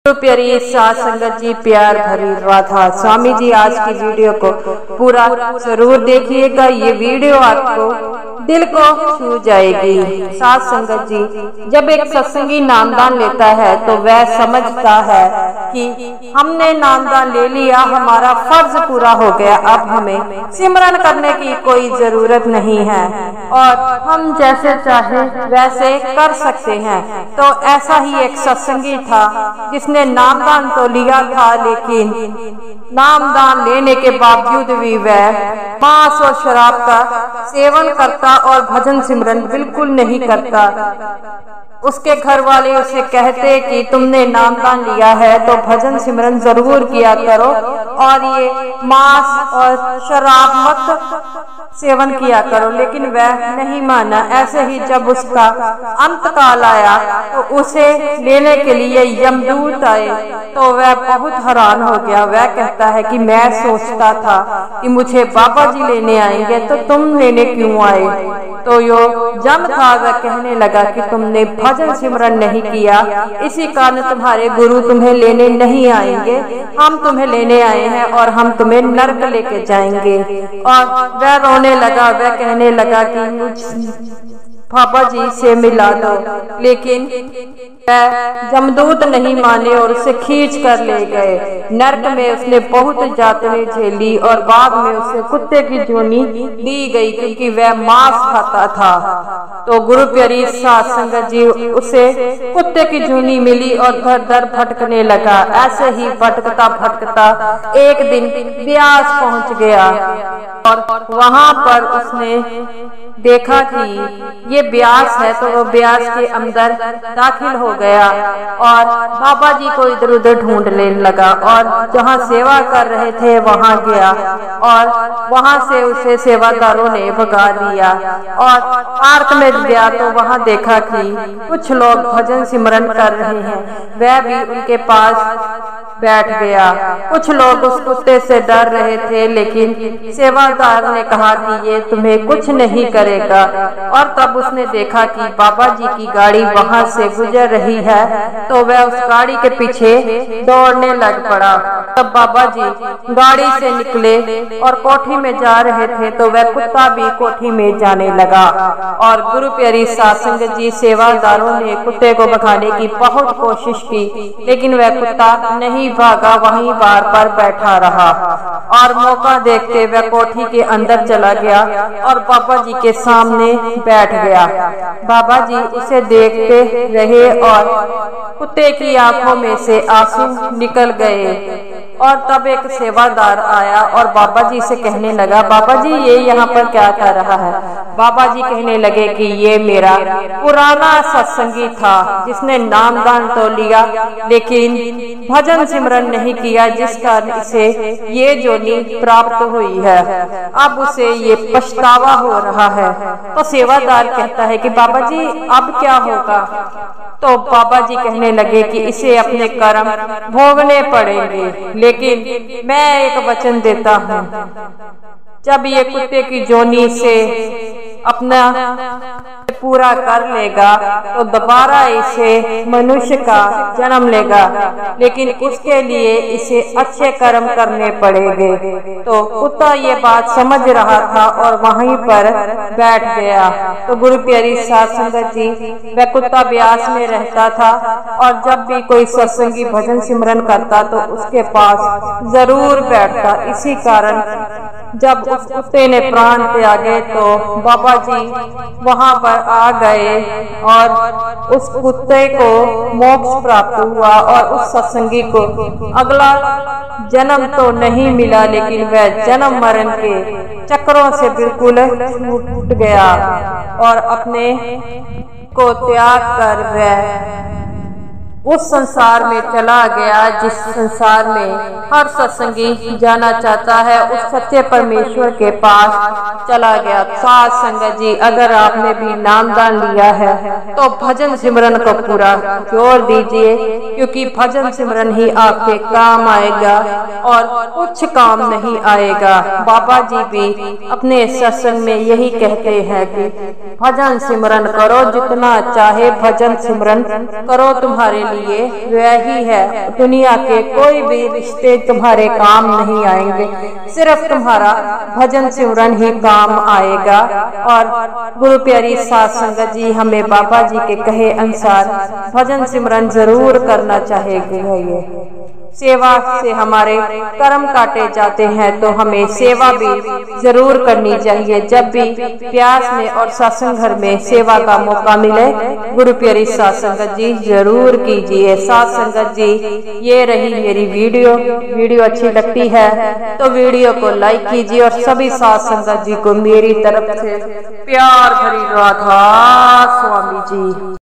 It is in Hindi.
तो प्यारी साथ संगत जी, प्यार भरी राधा स्वामी जी, आज की वीडियो को पूरा जरूर देखिएगा। ये वीडियो आपको दिल को छू जाएगी। साथ संगत जी, जब एक सत्संगी नामदान लेता है तो वह समझता है कि हमने नामदान ले लिया, हमारा फर्ज पूरा हो गया, अब हमें सिमरन करने की कोई जरूरत नहीं है और हम जैसे चाहे वैसे कर सकते हैं। तो ऐसा ही एक सत्संगी था जिसने नामदान तो लिया था, लेकिन नामदान लेने के बावजूद भी वह मांस और शराब का सेवन करता और भजन सिमरन बिल्कुल नहीं करता। उसके घर वाले उसे कहते कि तुमने नामदान लिया है तो भजन सिमरन जरूर किया करो और ये मांस और शराब मत सेवन किया करो, लेकिन वह नहीं माना। ऐसे ही जब उसका अंत काल आया तो उसे लेने के लिए यमदूत आए तो वह बहुत हैरान हो गया। वह कहता है कि मैं सोचता था कि मुझे बाबा जी लेने आएंगे, तो तुम लेने क्यों आए? तो यो जम था, वह कहने लगा कि तुमने भजन सिमरन नहीं किया, इसी कारण तुम्हारे गुरु तुम्हें लेने नहीं आएंगे, हम तुम्हें लेने आए हैं और हम तुम्हें नरक लेके जाएंगे। और वह रोने लगा। वह कहने लगा कि मुझ बाबा जी से मिला दो, लेकिन जमदूत नहीं माने और उसे खींच कर ले गए। नरक में उसने बहुत जातने झेली और बाद में उसे कुत्ते की जूनी दी गई, क्योंकि वह मांस खाता था। तो गुरु प्यारी साथ संगत जी, उसे कुत्ते की जूनी मिली और घर दर भटकने लगा। ऐसे ही भटकता भटकता एक दिन ब्यास पहुंच गया और वहां पर उसने देखा कि ये ब्यास है, तो वो ब्यास के अंदर दाखिल हो गया और बाबा जी को इधर उधर ढूंढने लगा और जहाँ सेवा कर रहे थे वहाँ गया और वहाँ से उसे सेवादारों ने भगा दिया। और पार्क में गया तो वहाँ देखा कि कुछ लोग भजन सिमरन कर रहे हैं, वह भी उनके पास बैठ गया। कुछ लोग उस कुत्ते से डर रहे थे, लेकिन सेवादार ने कहा कि ये तुम्हें कुछ नहीं करेगा। और तब उसने देखा कि बाबा जी की गाड़ी वहां से गुजर रही है, तो वह उस गाड़ी के पीछे दौड़ने लग पड़ा। तब बाबा जी गाड़ी से निकले और कोठी में जा रहे थे, तो वह कुत्ता भी कोठी में जाने लगा। और गुरु प्यारी साथ संगत जी, सेवादारों ने कुत्ते को भगाने की बहुत कोशिश की, लेकिन वह कुत्ता नहीं भागा, वहीं बार पर बैठा रहा। और मौका देखते वह कोठी के अंदर चला गया और बाबा जी के सामने बैठ गया। बाबा जी उसे देखते रहे और कुत्ते की आंखों में से आंसू निकल गए। और तब एक सेवादार आया और बाबा जी से कहने लगा, बाबा जी ये यहाँ पर क्या कर रहा है? बाबा जी कहने लगे कि ये मेरा पुराना सत्संगी था जिसने नामदान तो लिया, लेकिन भजन सिमरन नहीं किया, जिस कारण इसे ये जोनी प्राप्त हुई है। अब उसे ये पछतावा हो रहा है। तो सेवादार कहता है कि बाबा जी अब क्या होगा? तो बाबा जी कहने लगे कि इसे अपने कर्म भोगने पड़ेंगे, लेकिन मैं एक वचन देता हूँ, जब ये कुत्ते की जोनी से अपना पूरा कर लेगा तो दोबारा इसे मनुष्य का जन्म लेगा, लेकिन उसके लिए इसे अच्छे कर्म करने पड़ेंगे। तो कुत्ता ये बात समझ रहा था और वहीं पर बैठ गया। तो गुरु प्यारी साथ संगत जी, वह कुत्ता ब्यास में रहता था और जब भी कोई सत्संगी भजन सिमरन करता तो उसके पास जरूर बैठता। इसी कारण जब उस कुत्ते ने प्राण त्यागे तो बाबा जी वहां पर आ गए और उस कुत्ते को मोक्ष प्राप्त हुआ और उस सत्संगी को अगला जन्म तो नहीं मिला, लेकिन वह जन्म मरण के चक्रों से बिल्कुल छूट गया और अपने को त्याग कर वह उस संसार में चला गया जिस संसार में हर सत्संगी जाना चाहता है, उस सच्चे परमेश्वर के पास चला गया। साथ संगत जी, अगर आपने भी नामदान लिया है तो भजन सिमरन को पूरा जोर दीजिए, क्योंकि भजन सिमरन ही आपके काम आएगा और कुछ काम नहीं आएगा। बाबा जी भी अपने सत्संग में यही कहते हैं कि भजन सिमरन करो, जितना चाहे भजन सिमरन करो, तुम्हारे लिए वही है। दुनिया के कोई भी रिश्ते तुम्हारे काम नहीं आएंगे, सिर्फ तुम्हारा भजन सिमरन ही काम आएगा। और गुरु प्यारी साध संगत जी हमें बाबा जी के कहे अनुसार भजन सिमरन जरूर करना चाहिए। सेवा से हमारे कर्म काटे जाते हैं, तो हमें सेवा भी जरूर करनी चाहिए। जब भी प्यास में और सत्संग घर में सेवा का मौका मिले, गुरु प्यारी साध संगत जी जरूर कीजिए। साध संगत जी ये रही मेरी वीडियो अच्छी लगती है तो वीडियो को लाइक कीजिए और सभी साध संगत जी को मेरी तरफ से प्यार भरी राधा स्वामी जी।